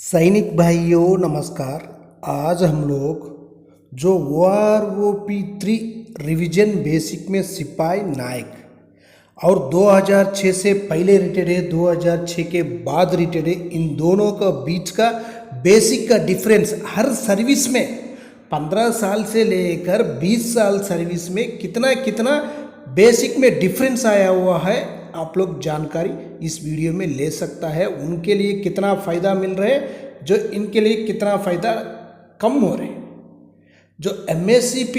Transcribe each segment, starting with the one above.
सैनिक भाइयों नमस्कार। आज हम लोग जो OROP 3 रिवीजन बेसिक में सिपाही नायक और 2006 से पहले रिटेड है, 2006 के बाद रिटेड है, इन दोनों का बीच का बेसिक का डिफरेंस हर सर्विस में 15 साल से लेकर 20 साल सर्विस में कितना कितना बेसिक में डिफरेंस आया हुआ है, आप लोग जानकारी इस वीडियो में ले सकता है। उनके लिए कितना फ़ायदा मिल रहा है, जो इनके लिए कितना फ़ायदा कम हो रहे हैं, जो MSCP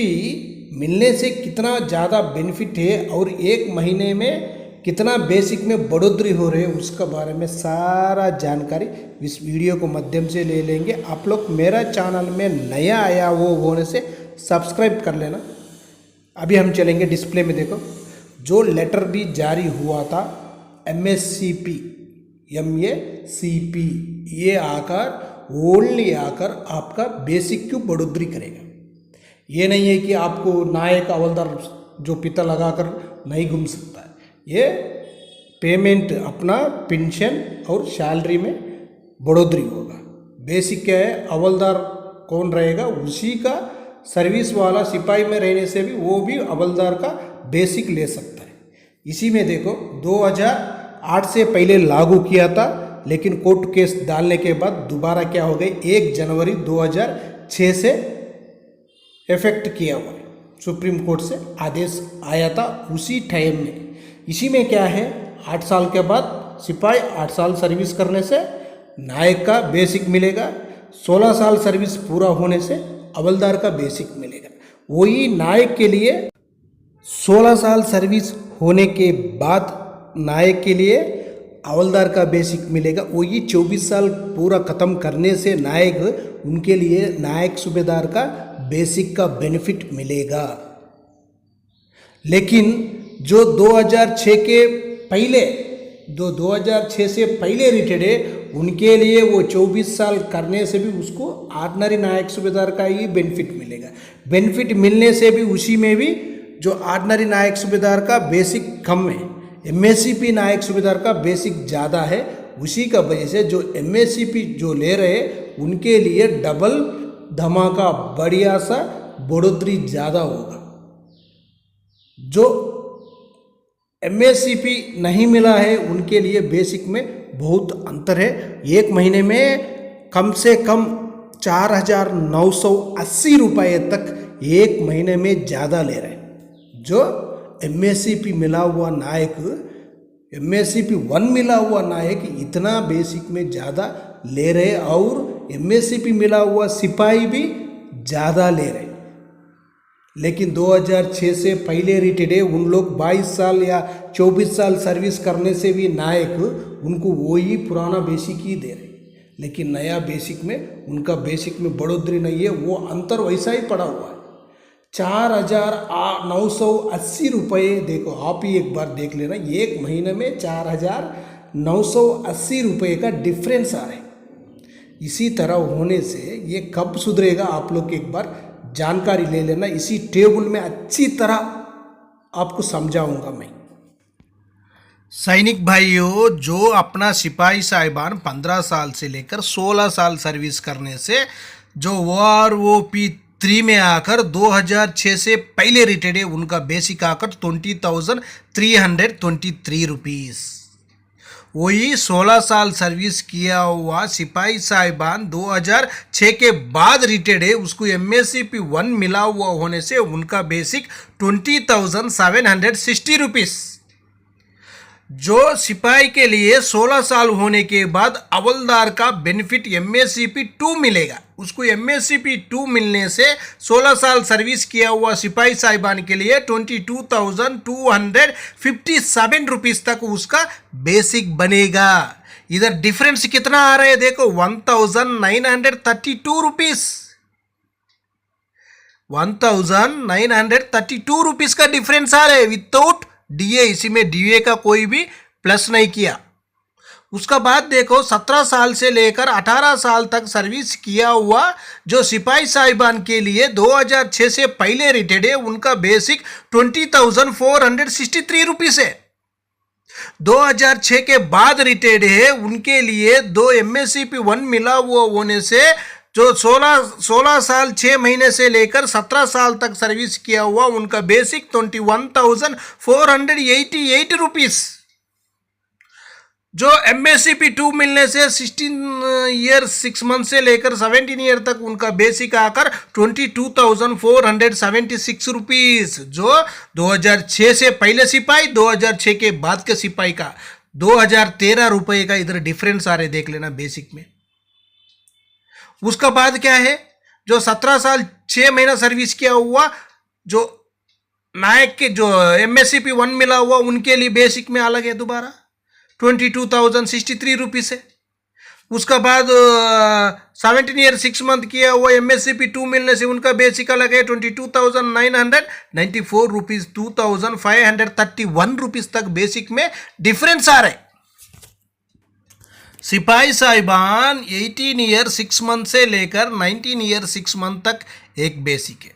मिलने से कितना ज़्यादा बेनिफिट है और एक महीने में कितना बेसिक में बढ़ोतरी हो रही है, उसका बारे में सारा जानकारी इस वीडियो को माध्यम से ले लेंगे। आप लोग मेरा चैनल में नया आया वो होने से सब्सक्राइब कर लेना। अभी हम चलेंगे डिस्प्ले में, देखो जो लेटर भी जारी हुआ था MSCP MACP, ये आकर ओनली आकर आपका बेसिक क्यों बढ़ोतरी करेगा। ये नहीं है कि आपको नायक हवलदार जो पिता लगाकर नहीं घूम सकता है, ये पेमेंट अपना पेंशन और सैलरी में बढ़ोतरी होगा। बेसिक क्या है, हवलदार कौन रहेगा उसी का सर्विस वाला सिपाही में रहने से भी वो भी हवलदार का बेसिक ले सकता है। इसी में देखो 2008 से पहले लागू किया था, लेकिन कोर्ट केस डालने के बाद दोबारा क्या हो गई, 1 जनवरी 2006 से इफेक्ट किया हुआ है। सुप्रीम कोर्ट से आदेश आया था उसी टाइम में। इसी में क्या है, 8 साल के बाद सिपाही 8 साल सर्विस करने से नायक का बेसिक मिलेगा, 16 साल सर्विस पूरा होने से हवलदार का बेसिक मिलेगा। वही नायक के लिए 16 साल सर्विस होने के बाद नायक के लिए हवलदार का बेसिक मिलेगा। वही 24 साल पूरा ख़त्म करने से नायक उनके लिए नायक सूबेदार का बेसिक का बेनिफिट मिलेगा। लेकिन जो 2006 के पहले, जो 2006 से पहले रिटेड है, उनके लिए वो 24 साल करने से भी उसको ऑर्डिनरी नायक सूबेदार का ही बेनिफिट मिलेगा। बेनिफिट मिलने से भी उसी में भी जो ऑर्डिनरी नायक सूबेदार का बेसिक कम है, MSCP नायक सूबेदार का बेसिक ज़्यादा है। उसी का वजह से जो MSCP जो ले रहे उनके लिए डबल धमाका बढ़िया सा बढ़ोतरी ज़्यादा होगा। जो MSCP नहीं मिला है उनके लिए बेसिक में बहुत अंतर है। एक महीने में कम से कम 4,980 रुपये तक एक महीने में ज़्यादा ले रहे हैं। जो MSCP मिला हुआ नायक, MSCP 1 मिला हुआ नायक इतना बेसिक में ज़्यादा ले रहे और MSCP मिला हुआ सिपाही भी ज़्यादा ले रहे। लेकिन 2006 से पहले रिटेड है उन लोग 22 साल या 24 साल सर्विस करने से भी नायक उनको वही पुराना बेसिक ही दे रहे। लेकिन नया बेसिक में उनका बेसिक में बढ़ोतरी नहीं है, वो अंतर वैसा ही पड़ा हुआ है। 4,980 रुपये, देखो आप ही एक बार देख लेना, एक महीने में 4,980 रुपये का डिफरेंस आ रहा है। इसी तरह होने से ये कब सुधरेगा, आप लोग एक बार जानकारी ले लेना। इसी टेबल में अच्छी तरह आपको समझाऊंगा मैं। सैनिक भाइयों, जो अपना सिपाही साहिबान 15 साल से लेकर 16 साल सर्विस करने से जो OROP 3 में आकर 2006 से पहले रिटेड है, उनका बेसिक आकर 20,323 रुपीज़। वही 16 साल सर्विस किया हुआ सिपाही साहिबान 2006 के बाद रिटेड है, उसको MSCP 1 मिला हुआ होने से उनका बेसिक 20,760 रुपीज़। जो सिपाही के लिए 16 साल होने के बाद हवलदार का बेनिफिट MSCP 2 मिलेगा, उसको MSCP 2 मिलने से 16 साल सर्विस किया हुआ सिपाही साहिबान के लिए 22,257 रुपीज़ तक उसका बेसिक बनेगा। इधर डिफरेंस कितना आ रहा है देखो, 1,932 रुपीज़, 1,932 रुपीज़ का डिफरेंस आ रहा है विदाउट DA। इसी में DA का कोई भी प्लस नहीं किया। उसका बाद देखो 17 साल से लेकर 18 साल तक सर्विस किया हुआ जो सिपाही साहिबान के लिए 2006 से पहले रिटेड है, उनका बेसिक 20,463 रुपीज़ है। 2006 के बाद रिटायर्ड है उनके लिए दो एमएससीपी 1 मिला हुआ होने से जो 16 साल 6 महीने से लेकर 17 साल तक सर्विस किया हुआ उनका बेसिक 21,488 रुपीस। जो एमएससीपी 2 मिलने से 16 ईयर 6 मंथ से लेकर 17 ईयर तक उनका बेसिक आकर 22,476 रुपीस। जो 2006 से पहले सिपाही 2006 के बाद के सिपाही का 2013 रुपए का इधर डिफरेंस आ रहे देख लेना बेसिक में। उसका बाद क्या है, जो 17 साल 6 महीना सर्विस किया हुआ जो नायक के जो एमएससीपी 1 मिला हुआ उनके लिए बेसिक में अलग है दोबारा 22,063 रुपीस है। उसका बाद 17 ईयर 6 मंथ किया हुआ एमएससीपी 2 मिलने से उनका बेसिक अलग है 22,994 रुपीस। 2,531 रुपीस तक बेसिक में डिफरेंस आ रहे। सिपाही साहिबान 18 ईयर 6 मंथ से लेकर 19 ईयर 6 मंथ तक एक बेसिक है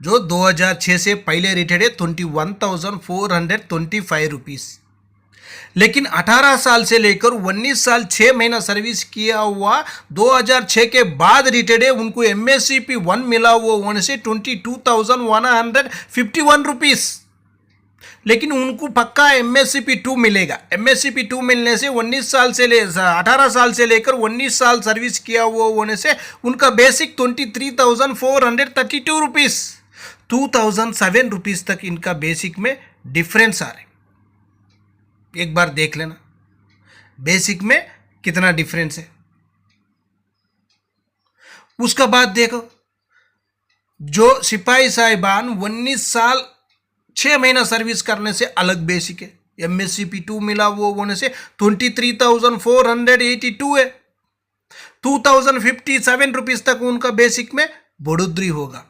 जो 2006 से पहले रिटायर्ड है 21,425 रुपीस। लेकिन 18 साल से लेकर 19 साल 6 महीना सर्विस किया हुआ 2006 के बाद रिटायर्ड है उनको एमएससीपी 1 मिला हुआ होने से 22,151 रुपीस। लेकिन उनको पक्का एमएससीपी 2 मिलेगा। एमएससीपी 2 मिलने से 18 साल से लेकर 19 साल सर्विस किया हुआ होने से उनका बेसिक 23,432 रुपीस। 2,007 रुपीस तक इनका बेसिक में डिफरेंस आ रहे। एक बार देख लेना बेसिक में कितना डिफरेंस है। उसका बाद देखो जो सिपाही साहिबान 19 साल 6 महीना सर्विस करने से अलग बेसिक है। एमएससीपी 2 मिला वो होने से 23,482 है। 2,057 रुपीस तक उनका बेसिक में बढ़ोतरी होगा।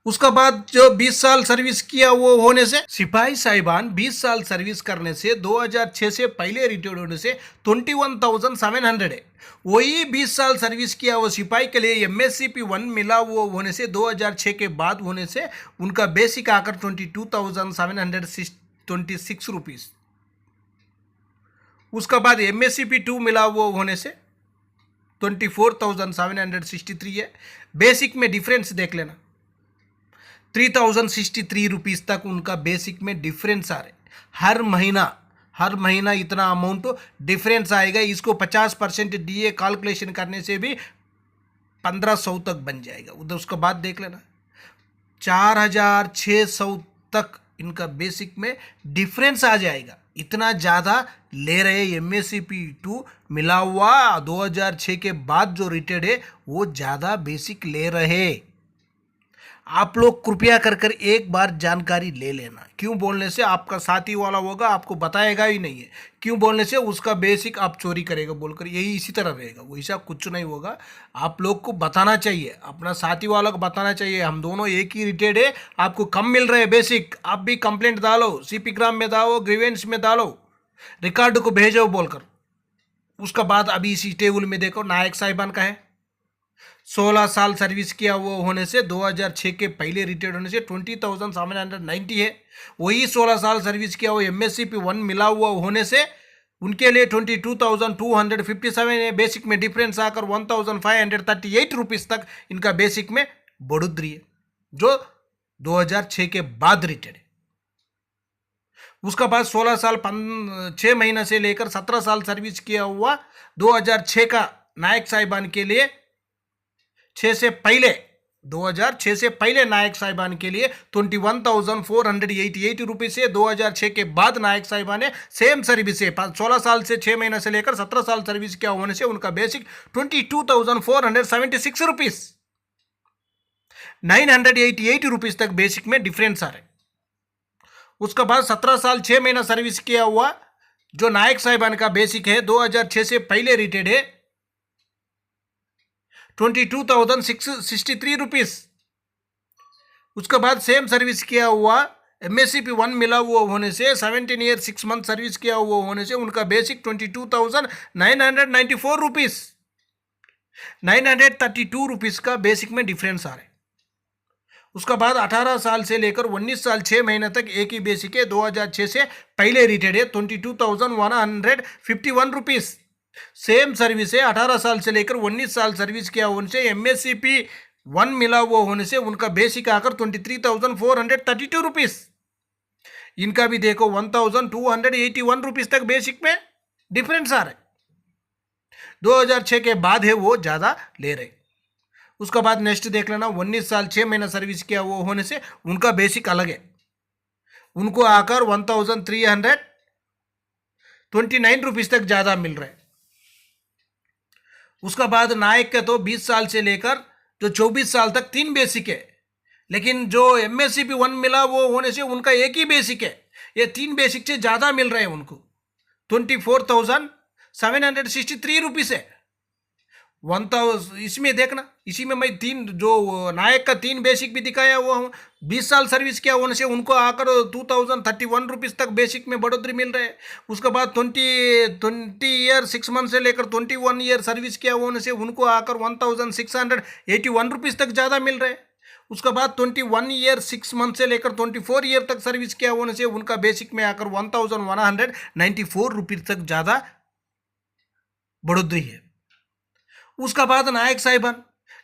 उसका बाद जो 20 साल सर्विस किया वो होने से सिपाही साहिबान 20 साल सर्विस करने से 2006 से पहले रिटायर्ड होने से 21,700 है। वही 20 साल सर्विस किया वो सिपाही के लिए एमएससीपी 1 मिला वो होने से 2006 के बाद होने से उनका बेसिक आकर 22,726 रुपीस। उसका बाद एमएससीपी 2 मिला वो होने से 24,763 है। बेसिक में डिफरेंस देख लेना 3,063 रुपीस तक उनका बेसिक में डिफरेंस आ रहे। हर महीना इतना अमाउंट डिफरेंस आएगा। इसको 50% डीए कैलकुलेशन करने से भी 1,500 तक बन जाएगा। उधर उसका बाद देख लेना 4,600 तक इनका बेसिक में डिफरेंस आ जाएगा। इतना ज़्यादा ले रहे एमएससीपी 2 मिला हुआ 2006 के बाद जो रिटायर्ड है वो ज़्यादा बेसिक ले रहे। आप लोग कृपया कर एक बार जानकारी ले लेना। क्यों बोलने से आपका साथी वाला होगा आपको बताएगा ही नहीं है। क्यों बोलने से उसका बेसिक आप चोरी करेगा बोलकर यही इसी तरह रहेगा। वैसा कुछ नहीं होगा। आप लोग को बताना चाहिए, अपना साथी वाला को बताना चाहिए हम दोनों एक ही रिटेड है, आपको कम मिल रहे हैं बेसिक। आप भी कंप्लेंट डालो, सीपी ग्राम में डालो, ग्रीवेंस में डालो, रिकॉर्ड को भेजो बोलकर। उसका बाद अभी इसी टेबल में देखो नायक साहिबान का है 16 साल सर्विस किया वो होने से 2006 के पहले रिटायर्ड होने से 20,790 है। वही 16 साल सर्विस किया वो एमएससीपी 1 मिला हुआ होने से उनके लिए 22,257 है। बेसिक में डिफरेंस आकर 1,538 रुपीस तक इनका बेसिक में बढ़ोतरी है जो 2006 के बाद रिटायर्ड है। उसका बाद 16 साल 6 महीना से लेकर 17 साल सर्विस किया हुआ 2006 का नायक साहिबान के लिए 2006 से पहले नायक साहिबान के लिए 21,488 रुपीस है। 2006 के बाद नायक साहिबान ने सेम सर्विस है 16 साल से 6 महीना से लेकर 17 साल सर्विस किया होने से उनका बेसिक 22,476 रुपीस 988 रुपीस तक बेसिक में डिफरेंस आ रहे। उसका बाद 17 साल 6 महीना सर्विस किया हुआ जो नायक साहिबान का बेसिक है 2006 से पहले रिटायर्ड है 22,663 रुपीस। उसके बाद सेम सर्विस किया हुआ एमएससीपी 1 मिला हुआ होने से 17 ईयर 6 मंथ सर्विस किया हुआ होने से उनका बेसिक 22,994 रुपीस 932 रुपीस का बेसिक में डिफरेंस आ रहे। उसका बाद 18 साल से लेकर 19 साल 6 महीने तक एक ही बेसिक है, 2006 से पहले रिटेड है, 22,151 रुपीज़। सेम सर्विस है, 18 साल से लेकर 19 साल सर्विस किया उनसे MSCP 1 मिला वो होने से उनका बेसिक आकर 23,432 रुपीज़। इनका भी देखो 1,281 रुपीज़ तक बेसिक में डिफरेंस आ रहा है। 2006 के बाद है वो ज़्यादा ले रहे। उसका बाद नेक्स्ट देख लेना, 19 साल 6 महीना सर्विस किया वो होने से उनका बेसिक अलग है, उनको आकर 1,329 रुपीज़ तक ज़्यादा मिल रहा है। उसका बाद नायक का तो 20 साल से लेकर जो 24 साल तक 3 बेसिक है, लेकिन जो MSCP 1 मिला वो होने से उनका एक ही बेसिक है, ये 3 बेसिक से ज़्यादा मिल रहे हैं उनको, 24,763 रुपीज़ है। 1000 इसमें देखना, इसी में मैं 3 जो नायक का 3 बेसिक भी दिखाया वो 20 साल सर्विस किया होने से उनको आकर 2,031 रुपीज़ तक बेसिक में बढ़ोतरी मिल रहा है। उसके बाद 20 ईयर 6 मंथ से लेकर 21 ईयर सर्विस किया होने से उनको आकर 1,681 रुपीज़ तक ज़्यादा मिल रहा है। उसके बाद 21 ईयर 6 मंथ से लेकर 24 ईयर तक सर्विस किया होने से उनका बेसिक में आकर 1,194 रुपीज़ तक ज़्यादा बढ़ोतरी है। उसका बाद नायक साहिबान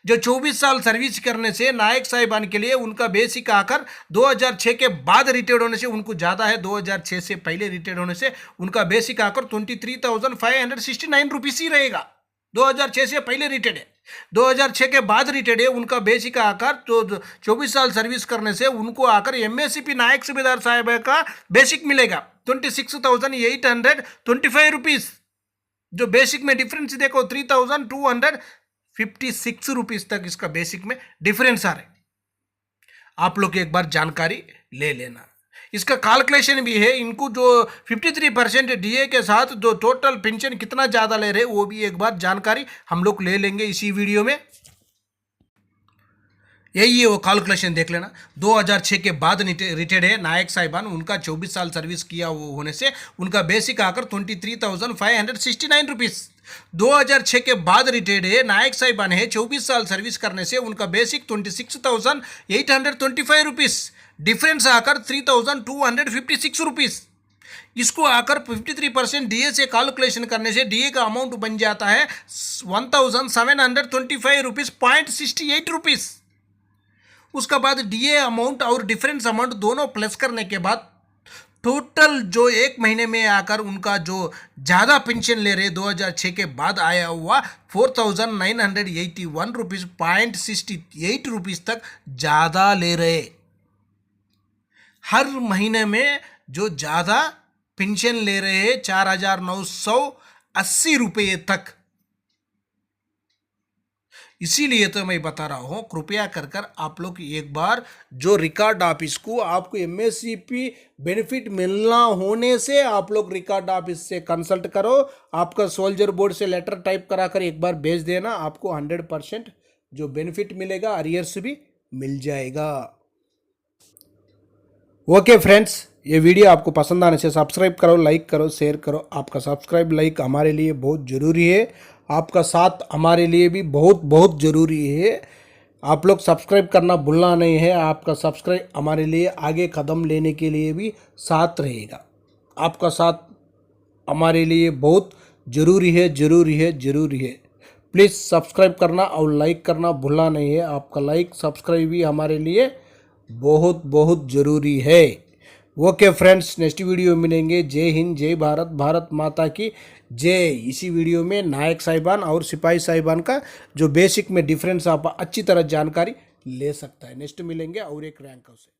जो 24 साल सर्विस करने से नायक साहिबान के लिए उनका बेसिक आकर 2006 के बाद रिटायर्ड होने से उनको ज़्यादा है, 2006 से पहले रिटायर्ड होने से उनका बेसिक आकर 23,569 रुपीज़ ही रहेगा। 2006 से पहले रिटायर्ड है, 2006 के बाद रिटायर्ड है, उनका बेसिक आकर तो 24 साल सर्विस करने से उनको आकर MSCP नायक सूबेदार साहब का बेसिक मिलेगा 26,825 रुपीज़। जो बेसिक में डिफरेंस देखो 3,256 रुपीज़ तक इसका बेसिक में डिफरेंस आ रहा है। आप लोग एक बार जानकारी ले लेना। इसका कैलकुलेशन भी है, इनको जो 53% DA के साथ जो टोटल पेंशन कितना ज़्यादा ले रहे वो भी एक बार जानकारी हम लोग ले लेंगे इसी वीडियो में। यही है वो कैलकुलेशन देख लेना। 2006 के बाद रिटायर्ड है नायक साहिबान, उनका 24 साल सर्विस किया वो होने से उनका बेसिक आकर 23,569 रुपीज़। 2006 के बाद रिटायर्ड है नायक साहिबान है, 24 साल सर्विस करने से उनका बेसिक 26,825 रुपीज़, डिफरेंस आकर 3,256 रुपीज़। इसको आकर 53% DA से कैलकुलेशन करने से DA का अमाउंट बन जाता है 1,725 रुपीज़ 0.68 रुपीज़। उसका बाद DA अमाउंट और डिफरेंस अमाउंट दोनों प्लस करने के बाद टोटल जो एक महीने में आकर उनका जो ज़्यादा पेंशन ले रहे 2006 के बाद आया हुआ 4,981 रुपीज़ 0.68 रुपीज़ तक ज़्यादा ले रहे। हर महीने में जो ज़्यादा पेंशन ले रहे हैं 4,980 रुपये तक। इसीलिए तो मैं बता रहा हूँ, कृपया कर आप लोग एक बार जो रिकॉर्ड ऑफिस को आपको MSCP बेनिफिट मिलना होने से आप लोग रिकॉर्ड ऑफिस से कंसल्ट करो। आपका सोल्जर बोर्ड से लेटर टाइप करा कर एक बार भेज देना, आपको 100% जो बेनिफिट मिलेगा अरियर्स भी मिल जाएगा। ओके फ्रेंड्स, ये वीडियो आपको पसंद आने से सब्सक्राइब करो, लाइक करो, शेयर करो। आपका सब्सक्राइब लाइक हमारे लिए बहुत ज़रूरी है, आपका साथ हमारे लिए भी बहुत बहुत ज़रूरी है। आप लोग सब्सक्राइब करना भूलना नहीं है, आपका सब्सक्राइब हमारे लिए आगे कदम लेने के लिए भी साथ रहेगा। आपका साथ हमारे लिए बहुत ज़रूरी है, ज़रूरी है, ज़रूरी है। प्लीज़ सब्सक्राइब करना और लाइक करना भूलना नहीं है, आपका लाइक सब्सक्राइब भी हमारे लिए बहुत बहुत ज़रूरी है। ओके फ्रेंड्स, नेक्स्ट वीडियो में मिलेंगे। जय हिंद, जय भारत, भारत माता की जय। इसी वीडियो में नायक साहिबान और सिपाही साहिबान का जो बेसिक में डिफरेंस आप अच्छी तरह जानकारी ले सकता है। नेक्स्ट मिलेंगे और एक रैंक से।